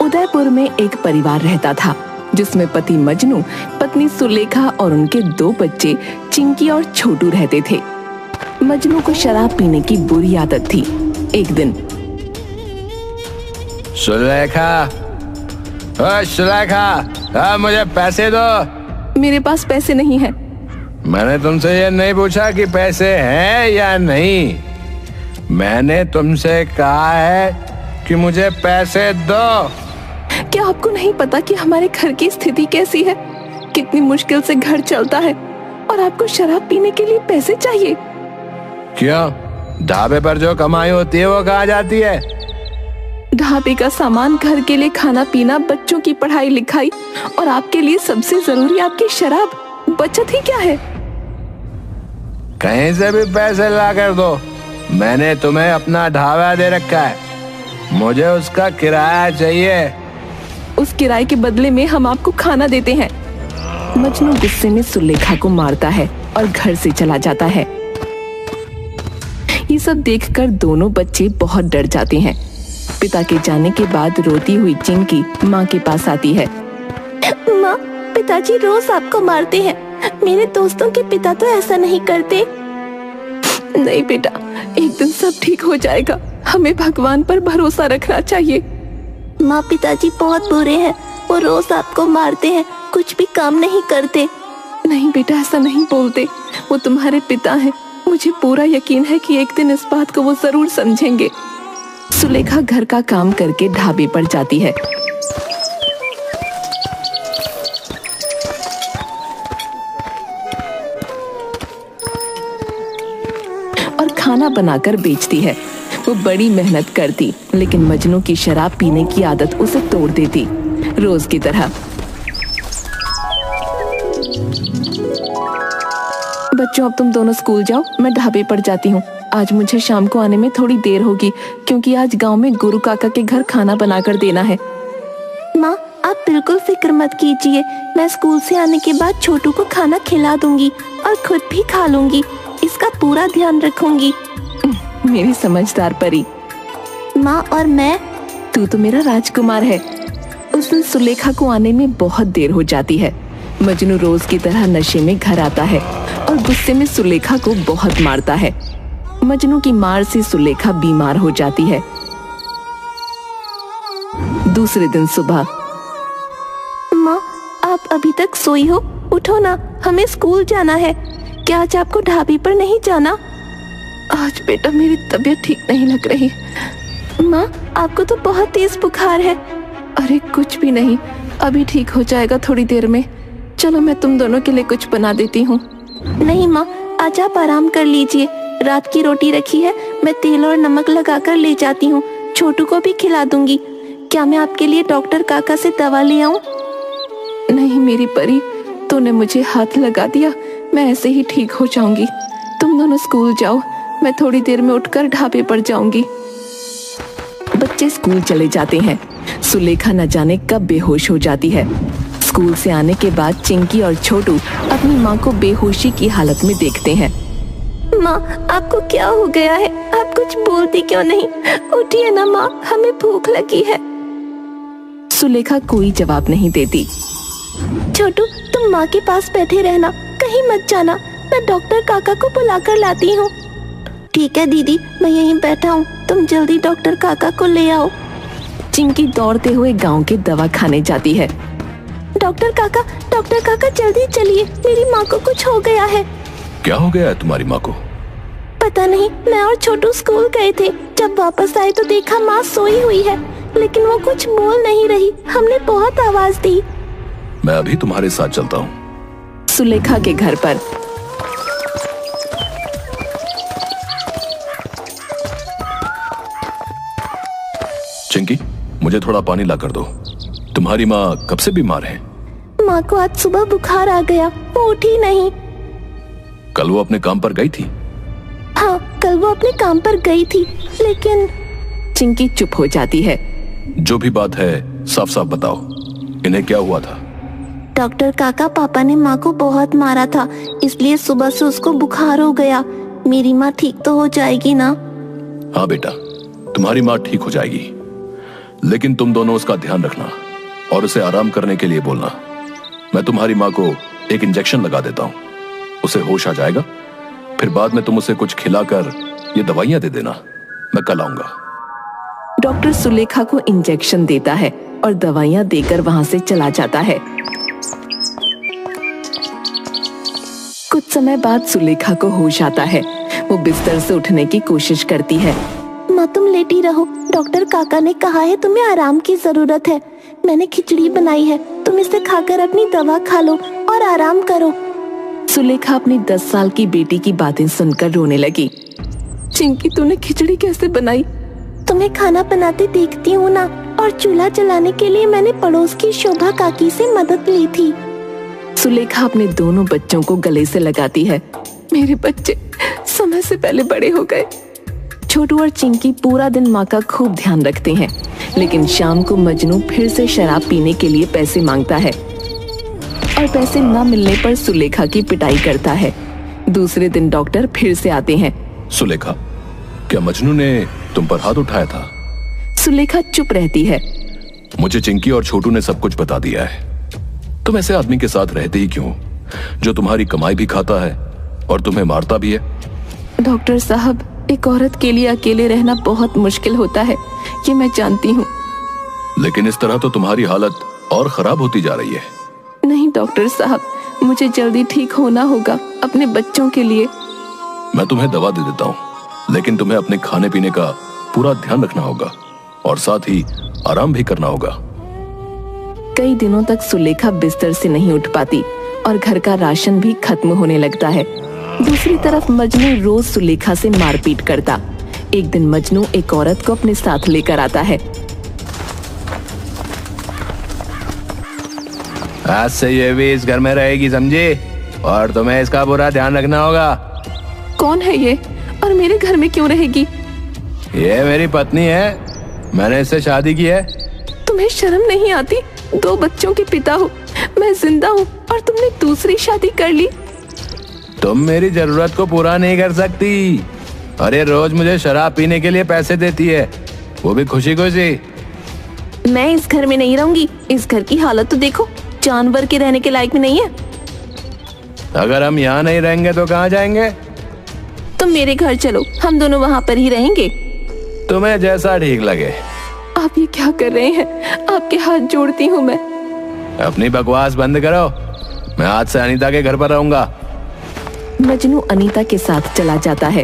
उदयपुर में एक परिवार रहता था जिसमें पति मजनू, पत्नी सुलेखा और उनके 2 बच्चे चिंकी और छोटू रहते थे। मजनू को शराब पीने की बुरी आदत थी। एक दिन सुलेखा, मुझे पैसे दो। मेरे पास पैसे नहीं है। मैंने तुमसे ये नहीं पूछा कि पैसे हैं या नहीं। मैंने तुमसे कहा है कि मुझे पैसे दो। क्या आपको नहीं पता कि हमारे घर की स्थिति कैसी है? कितनी मुश्किल से घर चलता है और आपको शराब पीने के लिए पैसे चाहिए? क्यों? ढाबे पर जो कमाई होती है वो कहाँ जाती है? ढाबे का सामान, घर के लिए खाना पीना, बच्चों की पढ़ाई लिखाई और आपके लिए सबसे जरूरी आपकी शराब, बचत ही क्या है? कहीं से भी पैसे ला कर दो। मैंने तुम्हें अपना ढाबा दे रखा है, मुझे उसका किराया चाहिए। उस किराए के बदले में हम आपको खाना देते हैं। मजनू गुस्से में सुलेखा को मारता है और घर से चला जाता है। ये सब देखकर दोनों बच्चे बहुत डर जाते हैं। पिता के जाने के बाद रोती हुई चिंकी माँ के पास आती है। माँ, पिताजी रोज आपको मारते हैं। मेरे दोस्तों के पिता तो ऐसा नहीं करते। नहीं बेटा, एक दिन सब ठीक हो जाएगा। हमें भगवान पर भरोसा रखना चाहिए। माँ, पिताजी बहुत बुरे हैं। वो रोज आपको मारते हैं, कुछ भी काम नहीं करते। नहीं बेटा, ऐसा नहीं बोलते। वो तुम्हारे पिता हैं। मुझे पूरा यकीन है कि एक दिन इस बात को वो जरूर समझेंगे। सुलेखा घर का काम करके ढाबे पर जाती है। और खाना बनाकर बेचती है। वो बड़ी मेहनत करती, लेकिन मजनू की शराब पीने की आदत उसे तोड़ देती, रोज की तरह। बच्चों, अब तुम दोनों स्कूल जाओ, मैं ढाबे पर जाती हूँ। आज मुझे शाम को आने में थोड़ी देर होगी क्योंकि आज गांव में गुरु काका के घर खाना बनाकर देना है। माँ, आप बिल्कुल फिक्र मत कीजिए। मैं स्कूल से आने के बाद छोटू को खाना खिला दूंगी और खुद भी खा लूंगी। इसका पूरा ध्यान रखूंगी। मेरी समझदार परी। माँ, और मैं? तू तो मेरा राजकुमार है। उस दिन सुलेखा को आने में बहुत देर हो जाती है। मजनू रोज की तरह नशे में घर आता है और गुस्से में सुलेखा को बहुत मारता है। मजनू की मार से सुलेखा बीमार हो जाती है। दूसरे दिन सुबह। माँ, आप अभी तक सोई हो? उठो ना, हमें स्कूल जाना है। क्या आज आपको ढाबे पर नहीं जाना? आज बेटा मेरी तबीयत ठीक नहीं लग रही। माँ, आपको तो बहुत तेज बुखार है। अरे कुछ भी नहीं, अभी ठीक हो जाएगा थोड़ी देर में। चलो मैं तुम दोनों के लिए कुछ बना देती हूँ। नहीं माँ, आज आप आराम कर लीजिए। रात की रोटी रखी है, मैं तेल और नमक लगाकर ले जाती हूँ। छोटू को भी खिला दूंगी। क्या मैं आपके लिए डॉक्टर काका से दवा ले आऊँ? नहीं मेरी परी, तूने मुझे हाथ लगा दिया, मैं ऐसे ही ठीक हो जाऊंगी। तुम दोनों स्कूल जाओ, मैं थोड़ी देर में उठकर ढाबे पर जाऊंगी। बच्चे स्कूल चले जाते हैं। सुलेखा न जाने कब बेहोश हो जाती है। स्कूल से आने के बाद चिंकी और छोटू अपनी माँ को बेहोशी की हालत में देखते हैं। माँ, आपको क्या हो गया है? आप कुछ बोलती क्यों नहीं? उठिए ना माँ, हमें भूख लगी है। सुलेखा कोई जवाब नहीं देती। छोटू, तुम माँ के पास बैठे रहना, कहीं मत जाना। मैं डॉक्टर काका को बुलाकर लाती हूँ। ठीक है दीदी, मैं यहीं बैठा हूँ। तुम जल्दी डॉक्टर काका को ले आओ। चिंकी दौड़ते हुए गांव के दवा खाने जाती है। डॉक्टर काका जल्दी चलिए, मेरी माँ को कुछ हो गया है। क्या हो गया है तुम्हारी माँ को? पता नहीं, मैं और छोटू स्कूल गए थे। जब वापस आए तो देखा माँ सोई हुई है, लेकिन वो कुछ बोल नहीं रही। हमने बहुत आवाज दी। मैं अभी तुम्हारे साथ चलता हूँ। सुलेखा के घर पर। चिंकी, मुझे थोड़ा पानी ला कर दो। तुम्हारी माँ कब से बीमार है? माँ को आज सुबह बुखार आ गया, वो उठी नहीं। कल वो अपने काम पर गई थी? हाँ, कल वो अपने काम पर गई थी, लेकिन... चिंकी चुप हो जाती है। जो भी बात है साफ साफ बताओ, इन्हें क्या हुआ था? डॉक्टर काका, पापा ने माँ को बहुत मारा था, इसलिए सुबह से उसको बुखार हो गया। मेरी माँ ठीक तो हो जाएगी ना? हाँ बेटा, तुम्हारी माँ ठीक हो जाएगी, लेकिन तुम दोनों उसका ध्यान रखना और उसे आराम करने के लिए बोलना। मैं तुम्हारी माँ को एक इंजेक्शन लगा देता हूँ, उसे होश आ जाएगा। फिर बाद में तुम उसे कुछ खिलाकर ये दवाइयां दे देना। मैं कल आऊंगा। डॉक्टर सुलेखा को इंजेक्शन देता है और दवाइयां देकर वहां से चला जाता है। कुछ समय बाद सुलेखा को होश आता है। वो बिस्तर से उठने की कोशिश करती है। माँ तुम लेटी रहो, डॉक्टर काका ने कहा है तुम्हें आराम की जरूरत है। मैंने खिचड़ी बनाई है, तुम इसे खाकर अपनी दवा खा लो और आराम करो। सुलेखा अपनी 10 साल की बेटी की बातें सुनकर रोने लगी। चिंकी, तूने खिचड़ी कैसे बनाई? तुम्हें खाना बनाते देखती हूँ ना, और चूल्हा जलाने के लिए मैंने पड़ोस की शोभा काकी से मदद ली थी। सुलेखा अपने दोनों बच्चों को गले से लगाती है। मेरे बच्चे समय से पहले बड़े हो गए। छोटू और चिंकी पूरा दिन माँ का खूब ध्यान रखते हैं, लेकिन शाम को मजनू फिर से शराब पीने के लिए पैसे मांगता है और पैसे न मिलने पर सुलेखा की पिटाई करता है। दूसरे दिन डॉक्टर फिर से आते हैं। सुलेखा, क्या मजनू ने तुम पर हाथ उठाया था? सुलेखा चुप रहती है। मुझे चिंकी और छोटू ने सब कुछ बता दिया है। तुम ऐसे आदमी के साथ रहते ही क्यों, जो तुम्हारी कमाई भी खाता है और तुम्हें मारता भी है? डॉक्टर साहब, एक औरत के लिए अकेले रहना बहुत मुश्किल होता है, ये मैं जानती हूँ। लेकिन इस तरह तो तुम्हारी हालत और खराब होती जा रही है। नहीं डॉक्टर साहब, मुझे जल्दी ठीक होना होगा अपने बच्चों के लिए। मैं तुम्हें दवा दे देता हूँ, लेकिन तुम्हें अपने खाने पीने का पूरा ध्यान रखना होगा और साथ ही आराम भी करना होगा। कई दिनों तक सुलेखा बिस्तर से नहीं उठ पाती और घर का राशन भी खत्म होने लगता है। दूसरी तरफ मजनू रोज सुलेखा से मारपीट करता। एक दिन मजनू एक औरत को अपने साथ लेकर आता है। आज से ये भी इस घर में रहेगी, समझी? और तुम्हें इसका पूरा ध्यान रखना होगा। कौन है ये और मेरे घर में क्यों रहेगी? ये मेरी पत्नी है, मैंने इससे शादी की है। तुम्हें शर्म नहीं आती? 2 बच्चों के पिता हो, मैं जिंदा हूँ और तुमने दूसरी शादी कर ली। तुम मेरी जरूरत को पूरा नहीं कर सकती और ये रोज मुझे शराब पीने के लिए पैसे देती है, वो भी खुशी खुशी। मैं इस घर में नहीं रहूंगी। इस घर की हालत तो देखो, जानवर के रहने के लायक भी नहीं है। अगर हम यहाँ नहीं रहेंगे तो कहाँ जाएंगे? तुम मेरे घर चलो, हम दोनों वहाँ पर ही रहेंगे। तुम्हें जैसा ठीक लगे। आप ये क्या कर रहे हैं? आपके हाथ जोड़ती हूँ मैं। अपनी बकवास बंद करो, मैं आज से अनीता के घर पर रहूंगा। मजनू अनीता के साथ चला जाता है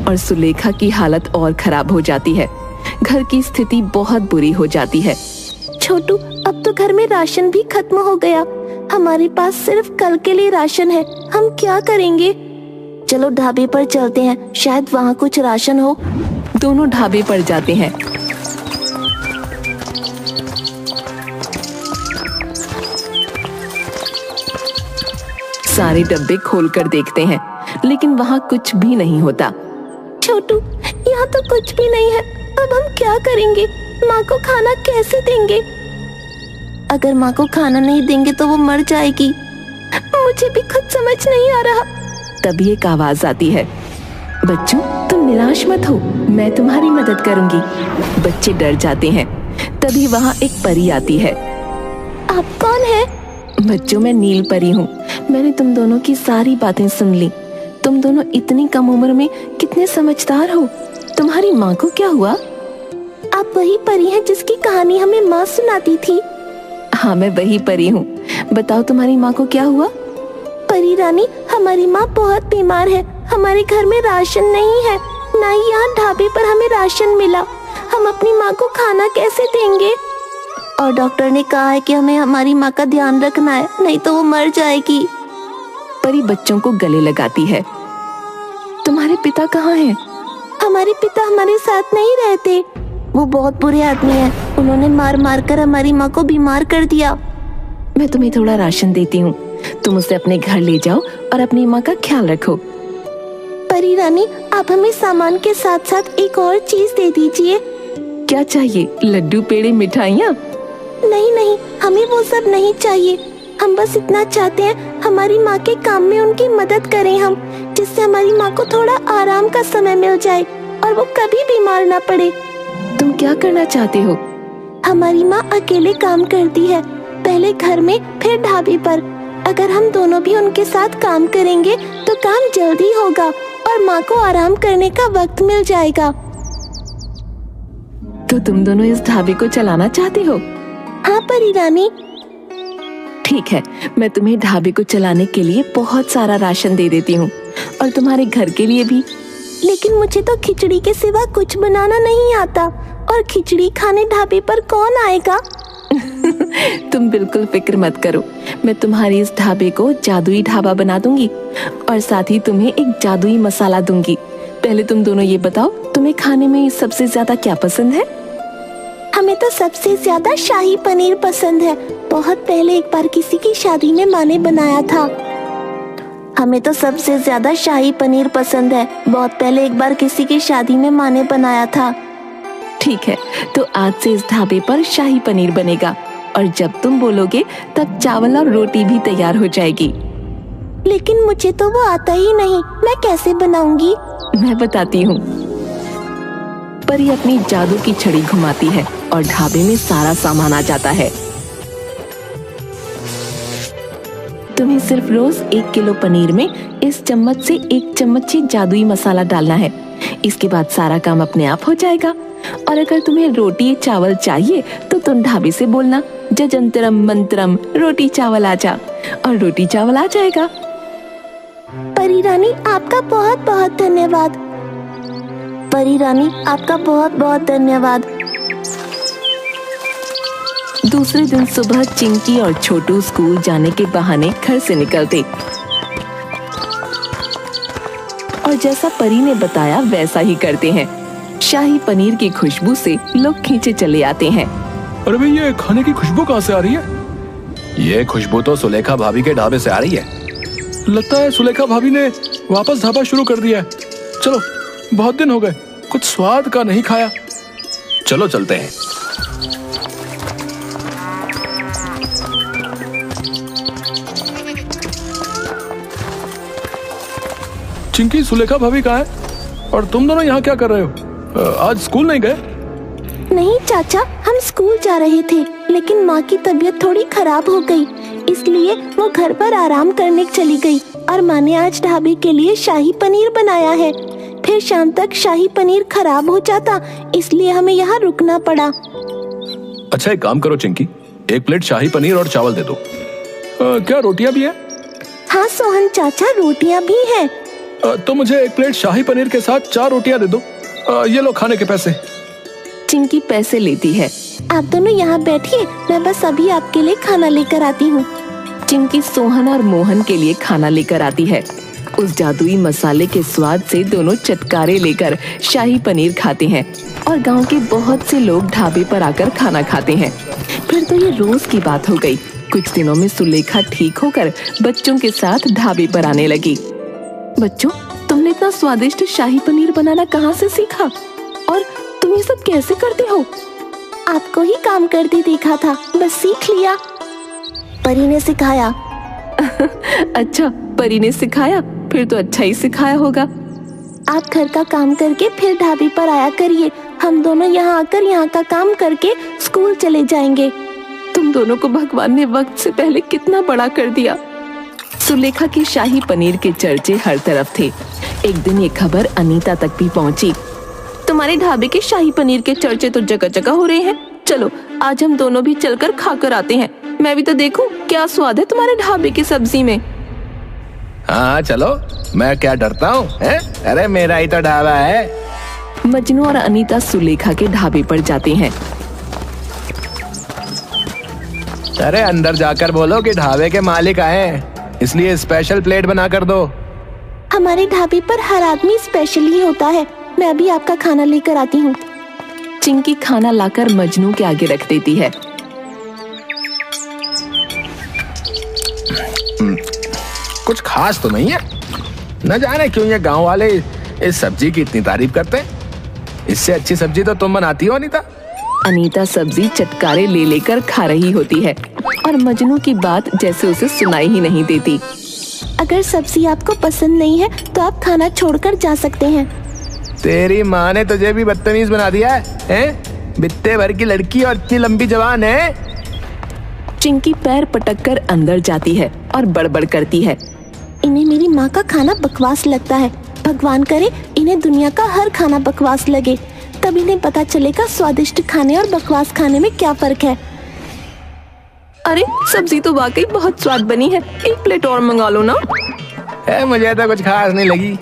और सुलेखा की हालत और खराब हो जाती है। घर की स्थिति बहुत बुरी हो जाती है। छोटू, अब तो घर में राशन भी खत्म हो गया। हमारे पास सिर्फ कल के लिए राशन है, हम क्या करेंगे? चलो ढाबे पर चलते हैं, शायद वहाँ कुछ राशन हो। दोनों ढाबे पर जाते हैं। सारे डब्बे खोलकर देखते हैं, लेकिन वहाँ कुछ भी नहीं होता। छोटू, यहाँ तो कुछ भी नहीं है, अब हम क्या करेंगे? माँ को खाना कैसे देंगे? अगर माँ को खाना नहीं देंगे तो वो मर जाएगी। मुझे भी खुद समझ नहीं आ रहा। तभी एक आवाज आती है, बच्चों तुम निराश मत हो, मैं तुम्हारी मदद करूंगी। बच्चे डर जाते हैं। तभी वहाँ एक परी आती है। आप कौन है? बच्चों, मैं नील परी हूँ। मैंने तुम दोनों की सारी बातें सुन ली। तुम दोनों इतनी कम उम्र में कितने समझदार हो। तुम्हारी माँ को क्या हुआ? आप वही परी हैं जिसकी कहानी हमें माँ सुनाती थी? हाँ, मैं वही परी हूँ। बताओ तुम्हारी माँ को क्या हुआ? परी रानी, हमारी माँ बहुत बीमार है। हमारे घर में राशन नहीं है, ना ही यहाँ ढाबे पर हमें राशन मिला। हम अपनी माँ को खाना कैसे देंगे? और डॉक्टर ने कहा है कि हमें हमारी माँ का ध्यान रखना है, नहीं तो वो मर जाएगी। परी बच्चों को गले लगाती है। तुम्हारे पिता कहाँ हैं? हमारे पिता हमारे साथ नहीं रहते, वो बहुत बुरे आदमी हैं। उन्होंने मार मार कर हमारी माँ को बीमार कर दिया। मैं तुम्हें थोड़ा राशन देती हूँ, तुम उसे अपने घर ले जाओ और अपनी माँ का ख्याल रखो। परी रानी, आप हमें सामान के साथ साथ एक और चीज दे दीजिए। क्या चाहिए? लड्डू, पेड़े, मिठाइयाँ? नहीं नहीं, हमें वो सब नहीं चाहिए। हम बस इतना चाहते हैं हमारी माँ के काम में उनकी मदद करें हम, जिससे हमारी माँ को थोड़ा आराम का समय मिल जाए और वो कभी बीमार ना पड़े। तुम क्या करना चाहते हो? हमारी माँ अकेले काम करती है, पहले घर में फिर ढाबे पर। अगर हम दोनों भी उनके साथ काम करेंगे तो काम जल्दी होगा और माँ को आराम करने का वक्त मिल जाएगा। तो तुम दोनों इस ढाबे को चलाना चाहते हो? हाँ परी रानी। ठीक है, मैं तुम्हें ढाबे को चलाने के लिए बहुत सारा राशन दे देती हूँ और तुम्हारे घर के लिए भी। लेकिन मुझे तो खिचड़ी के सिवा कुछ बनाना नहीं आता और खिचड़ी खाने ढाबे पर कौन आएगा? तुम बिल्कुल फिक्र मत करो, मैं तुम्हारे इस ढाबे को जादुई ढाबा बना दूंगी और साथ ही तुम्हें एक जादुई मसाला दूंगी। पहले तुम दोनों ये बताओ, तुम्हें खाने में सबसे ज्यादा क्या पसंद है? हमें तो सबसे ज्यादा शाही पनीर पसंद है। बहुत पहले एक बार किसी की शादी में माँ ने बनाया था। हमें तो सबसे ज्यादा शाही पनीर पसंद है। बहुत पहले एक बार किसी की शादी में माँ ने बनाया था। ठीक है, तो आज से इस ढाबे पर शाही पनीर बनेगा और जब तुम बोलोगे तब चावल और रोटी भी तैयार हो जाएगी। लेकिन मुझे तो वो आता ही नहीं, मैं कैसे बनाऊंगी? मैं बताती हूँ। परी अपनी जादू की छड़ी घुमाती है और ढाबे में सारा सामान आ जाता है। तुम्हें सिर्फ रोज 1 किलो पनीर में इस चम्मच से 1 चम्मच ही जादुई मसाला डालना है। इसके बाद सारा काम अपने आप हो जाएगा। और अगर तुम्हें रोटी चावल चाहिए तो तुम ढाबे से बोलना, जजंतरम मंत्रम रोटी चावल आजा, और रोटी चावल आ जाएगा। परी रानी आपका बहुत बहुत धन्यवाद। परी रानी आपका बहुत बहुत धन्यवाद। दूसरे दिन सुबह चिंकी और छोटू स्कूल जाने के बहाने घर से निकलते और जैसा परी ने बताया वैसा ही करते हैं। शाही पनीर की खुशबू से लोग खींचे चले आते हैं। अरे भाई, ये खाने की खुशबू कहाँ से आ रही है? ये खुशबू तो सुलेखा भाभी के ढाबे से आ रही है। लगता है सुलेखा भाभी ने वापस ढाबा शुरू कर दिया है। चलो, बहुत दिन हो गए, कुछ स्वाद का नहीं खाया। चलो चलते हैं। चिंकी, सुलेखा भाभी कहाँ है? और तुम दोनों यहाँ क्या कर रहे हो? आज स्कूल नहीं गए? नहीं चाचा, हम स्कूल जा रहे थे, लेकिन माँ की तबीयत थोड़ी खराब हो गई, इसलिए वो घर पर आराम करने चली गई और माँ ने आज ढाबे के लिए शाही पनीर बनाया है। फिर शाम तक शाही पनीर खराब हो जाता, इसलिए हमें यहाँ रुकना पड़ा। अच्छा, एक काम करो चिंकी, 1 प्लेट शाही पनीर और चावल दे दो। क्या रोटियां भी है? हाँ सोहन चाचा, रोटियाँ भी हैं। तो मुझे 1 प्लेट शाही पनीर के साथ 4 रोटियां दे दो। ये लो खाने के पैसे। चिंकी पैसे लेती है। आप दोनों यहाँ बैठिए, मैं बस अभी आपके लिए खाना लेकर आती हूँ। चिंकी सोहन और मोहन के लिए खाना लेकर आती है। उस जादुई मसाले के स्वाद से दोनों चटकारे लेकर शाही पनीर खाते हैं और गांव के बहुत से लोग ढाबे पर आकर खाना खाते हैं। फिर तो ये रोज की बात हो गई। कुछ दिनों में सुलेखा ठीक होकर बच्चों के साथ ढाबे पर आने लगी। बच्चों, तुमने इतना स्वादिष्ट शाही पनीर बनाना कहाँ से सीखा और तुम ये सब कैसे करते हो? आपको ही काम करते देखा था, बस सीख लिया। परी ने सिखाया। अच्छा, परी ने सिखाया? फिर तो अच्छा ही सिखाया होगा। आप घर का काम करके फिर ढाबे पर आया करिए, हम दोनों यहाँ आकर यहाँ का काम करके स्कूल चले जाएंगे। तुम दोनों को भगवान ने वक्त से पहले कितना बड़ा कर दिया। सुलेखा के शाही पनीर के चर्चे हर तरफ थे। एक दिन ये खबर अनीता तक भी पहुंची। तुम्हारे ढाबे के शाही पनीर के चर्चे तो जगह जगह हो रहे हैं। चलो, आज हम दोनों भी चलकर खाकर आते हैं। मैं भी तो देखूं क्या स्वाद है तुम्हारे ढाबे की सब्जी में। हाँ चलो, मैं क्या डरता हूँ? अरे मेरा ही तो ढाबा है। मजनू और अनीता सुलेखा के ढाबे पर जाते हैं। अरे अंदर जाकर बोलो कि ढाबे के मालिक आए हैं, इसलिए स्पेशल प्लेट बना कर दो। हमारे ढाबे पर हर आदमी स्पेशल ही होता है। मैं अभी आपका खाना लेकर आती हूँ। चिंकी खाना लाकर मजनू के आगे रख देती है। कुछ खास तो नहीं है, न जाने क्यों ये गांव वाले इस सब्जी की इतनी तारीफ करते हैं। इससे अच्छी सब्जी तो तुम बनाती हो अनीता। अनीता सब्जी चटकारे ले लेकर खा रही होती है। और मजनू की बात जैसे उसे सुनाई ही नहीं देती। अगर सब्जी आपको पसंद नहीं है तो आप खाना छोड़कर जा सकते हैं। तेरी माँ ने तुझे भी बदतमीज बना दिया है? बित्ते भर की लड़की और इतनी लंबी जवान है। चिंकी पैर पटक कर अंदर जाती है और बड़बड़ करती है। इन्हें मेरी माँ का खाना बकवास लगता है। भगवान करे इन्हें दुनिया का हर खाना बकवास लगे, तब इन्हें पता चलेगा स्वादिष्ट खाने और बकवास खाने में क्या फर्क है। अरे सब्जी तो वाकई बहुत स्वाद बनी है, एक प्लेट और मंगा लो ना। मुझे तो कुछ खास नहीं लगी।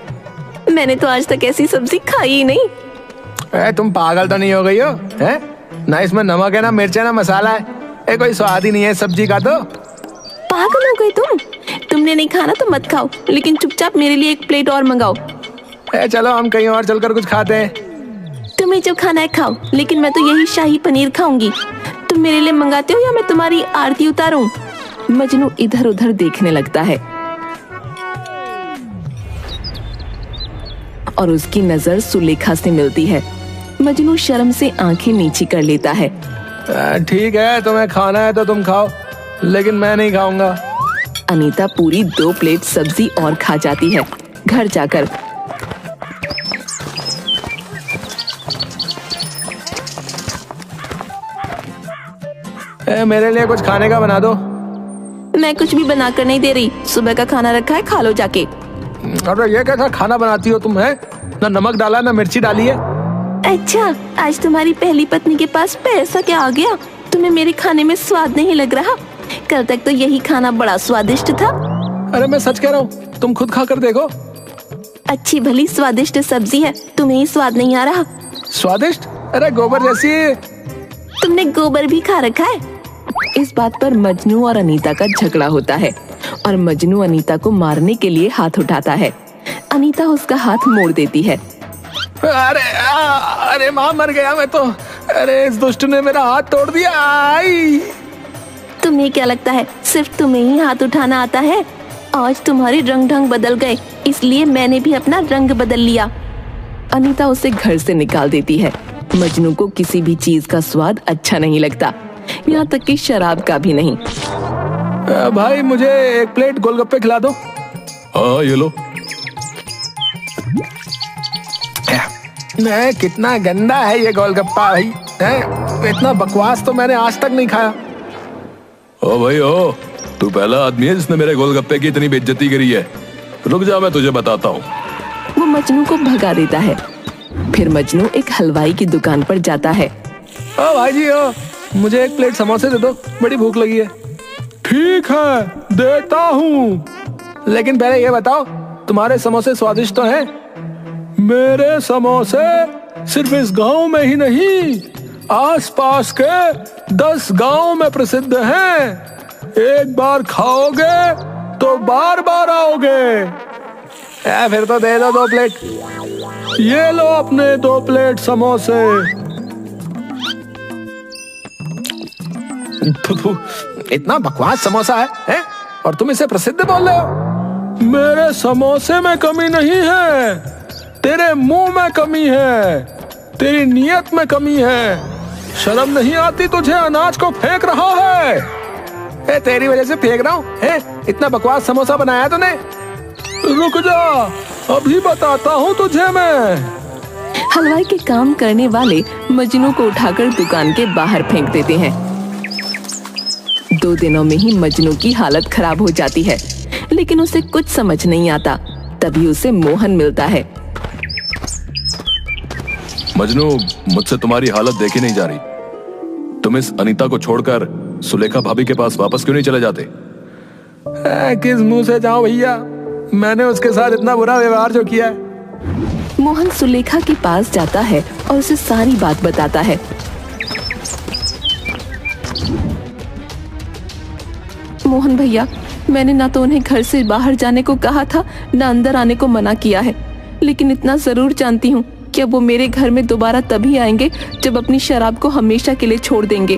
मैंने तो आज तक ऐसी सब्जी खाई ही नहीं। तुम पागल तो नहीं हो गई हो? ना इसमें नमक है, ना मिर्च है, ना मसाला है। कोई स्वाद ही नहीं है सब्जी का। तो पागल हो गए तुमने नहीं खाना तो मत खाओ, लेकिन चुपचाप मेरे लिए एक प्लेट और मंगाओ। चलो हम कहीं और चलकर कुछ खाते हैं। तुम्हें जो खाना है खाओ, लेकिन मैं तो यही शाही पनीर खाऊंगी। तुम मेरे लिए मंगाते हो या मैं तुम्हारी आरती उतारूं? मजनू इधर उधर देखने लगता है और उसकी नजर सुलेखा से मिलती है। मजनू शर्म से आंखें नीची कर लेता है। ठीक है, तुम्हें खाना है तो तुम खाओ, लेकिन मैं नहीं खाऊंगा। अनीता पूरी 2 प्लेट सब्जी और खा जाती है। घर जाकर मेरे लिए कुछ खाने का बना दो। मैं कुछ भी बना कर नहीं दे रही, सुबह का खाना रखा है, खा लो जाके। अरे ये कैसा खाना बनाती हो तुम? है ना नमक डाला ना मिर्ची डाली है। अच्छा, आज तुम्हारी पहली पत्नी के पास पैसा क्या आ गया? तुम्हें मेरे खाने में स्वाद नहीं लग रहा? कल तक तो यही खाना बड़ा स्वादिष्ट था। अरे मैं सच कह रहा हूँ, तुम खुद खा कर देखो। अच्छी भली स्वादिष्ट सब्जी है, तुम्हें ही स्वाद नहीं आ रहा। स्वादिष्ट? अरे गोबर जैसी। तुमने गोबर भी खा रखा है। इस बात पर मजनू और अनीता का झगड़ा होता है और मजनू अनीता को मारने के लिए हाथ उठाता है। अनीता उसका हाथ मोड़ देती है। अरे माँ, मर गया मैं तो। अरे इस दुष्ट ने मेरा हाथ तोड़ दिया। आई। तुम्हें क्या लगता है सिर्फ तुम्हें ही हाथ उठाना आता है? आज तुम्हारे रंग ढंग बदल गए, इसलिए मैंने भी अपना रंग बदल लिया। अनीता उसे घर से निकाल देती है। मजनू को किसी भी चीज का स्वाद अच्छा नहीं लगता, यहाँ तक कि शराब का भी नहीं। भाई मुझे एक प्लेट गोलगप्पे खिला दो। हाँ ये लो। कितना गंदा है ये गोलगप्पा भाई। इतना बकवास तो मैंने आज तक नहीं खाया। ओ भाई ओ, तू पहला आदमी है जिसने मेरे गोलगप्पे की इतनी बेइज्जती करी है। रुक जा, मैं तुझे बताता हूँ। वो मजनू को भगा देता है। फिर मजनू एक हलवाई की दुकान पर जाता है। ओ भाई जी ओ, मुझे एक प्लेट समोसे दे दो, बड़ी भूख लगी है। ठीक है, देता हूँ, लेकिन पहले ये बताओ तुम्हारे समोसे स्वादिष्ट तो हैं? मेरे समोसे सिर्फ इस गांव में ही नहीं, आसपास के 10 गांव में प्रसिद्ध हैं। एक बार खाओगे तो बार बार आओगे। फिर तो दे दो 2 प्लेट। ये लो अपने 2 प्लेट समोसे। इतना बकवास समोसा है? और तुम इसे प्रसिद्ध बोल रहे हो? मेरे समोसे में कमी नहीं है, तेरे मुंह में कमी है, तेरी नीयत में कमी है। शर्म नहीं आती तुझे? अनाज को फेंक रहा है। तेरी वजह से फेंक रहा हूँ? इतना बकवास समोसा बनाया तूने? रुक जा, अभी बताता हूँ तुझे मैं। हलवाई के काम करने वाले मजनू को उठाकर दुकान के बाहर फेंक देते हैं। 2 दिनों में ही मजनू की हालत खराब हो जाती है, लेकिन उसे कुछ समझ नहीं आता। तभी उसे मोहन मिलता है। मजनू, मुझसे तुम्हारी हालत देखी नहीं जा रही। तुम इस अनीता को छोड़कर सुलेखा भाभी के पास वापस क्यों नहीं चले जाते? किस मुंह से जाऊं भैया, मैंने उसके साथ इतना बुरा व्यवहार जो किया है। मोहन सुलेखा के पास जाता है और उसे सारी बात बताता है। मोहन भैया, मैंने ना तो उन्हें घर से बाहर जाने को कहा था, ना अंदर आने को मना किया है, लेकिन इतना जरूर जानती हूँ कि अब वो मेरे घर में दोबारा तभी आएंगे जब अपनी शराब को हमेशा के लिए छोड़ देंगे।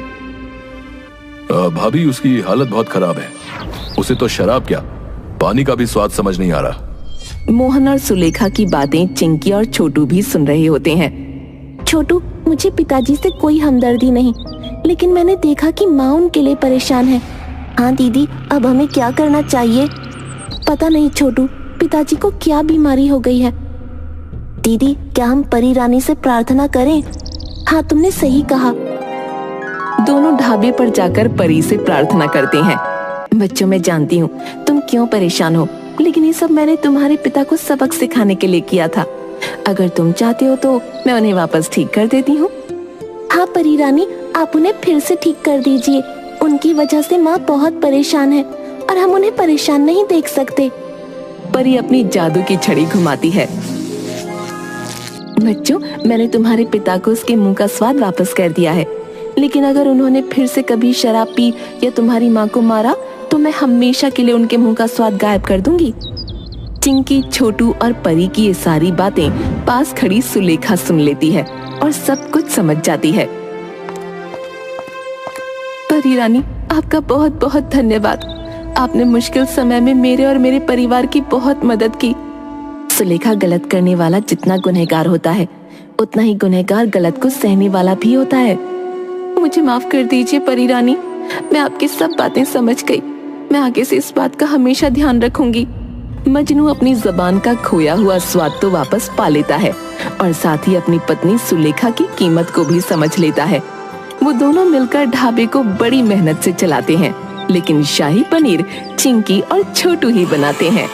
भाभी, उसकी हालत बहुत खराब है। उसे तो शराब क्या, पानी का भी स्वाद समझ नहीं आ रहा। मोहन और सुलेखा की बातें चिंकी और छोटू भी सुन रहे होते हैं। छोटू, मुझे पिताजी से कोई हमदर्दी नहीं, लेकिन मैंने देखा कि माँ उनके लिए परेशान है। हाँ दीदी, अब हमें क्या करना चाहिए? पता नहीं छोटू, पिताजी को क्या बीमारी हो गई है। दीदी, क्या हम परी रानी से प्रार्थना करें? हाँ, तुमने सही कहा। दोनों ढाबे पर जाकर परी से प्रार्थना करते हैं। बच्चों, मैं जानती हूँ तुम क्यों परेशान हो, लेकिन ये सब मैंने तुम्हारे पिता को सबक सिखाने के लिए किया था। अगर तुम चाहते हो तो मैं उन्हें वापस ठीक कर देती हूँ। हाँ परी रानी, आप उन्हें फिर से ठीक कर दीजिए। उनकी वजह से माँ बहुत परेशान है और हम उन्हें परेशान नहीं देख सकते। परी अपनी जादू की छड़ी घुमाती है। बच्चों, मैंने तुम्हारे पिता को उसके मुंह का स्वाद वापस कर दिया है, लेकिन अगर उन्होंने फिर से कभी शराब पी या तुम्हारी माँ को मारा तो मैं हमेशा के लिए उनके मुंह का स्वाद गायब कर दूंगी। चिंकी, छोटू और परी की ये सारी बातें पास खड़ी सुलेखा सुन लेती है और सब कुछ समझ जाती है। परी रानी, आपका बहुत बहुत धन्यवाद। आपने मुश्किल समय में मेरे और मेरे परिवार की बहुत मदद की। सुलेखा, गलत करने वाला जितना गुनहगार होता है उतना ही गुनहगार गलत को सहने वाला भी होता है। मुझे माफ कर दीजिए परी रानी, मैं आपकी सब बातें समझ गई। मैं आगे से इस बात का हमेशा ध्यान रखूंगी। मजनू अपनी जबान का खोया हुआ स्वाद तो वापस पा लेता है और साथ ही अपनी पत्नी सुलेखा की कीमत को भी समझ लेता है। वो दोनों मिलकर ढाबे को बड़ी मेहनत से चलाते हैं, लेकिन शाही पनीर चिंकी और छोटू ही बनाते हैं।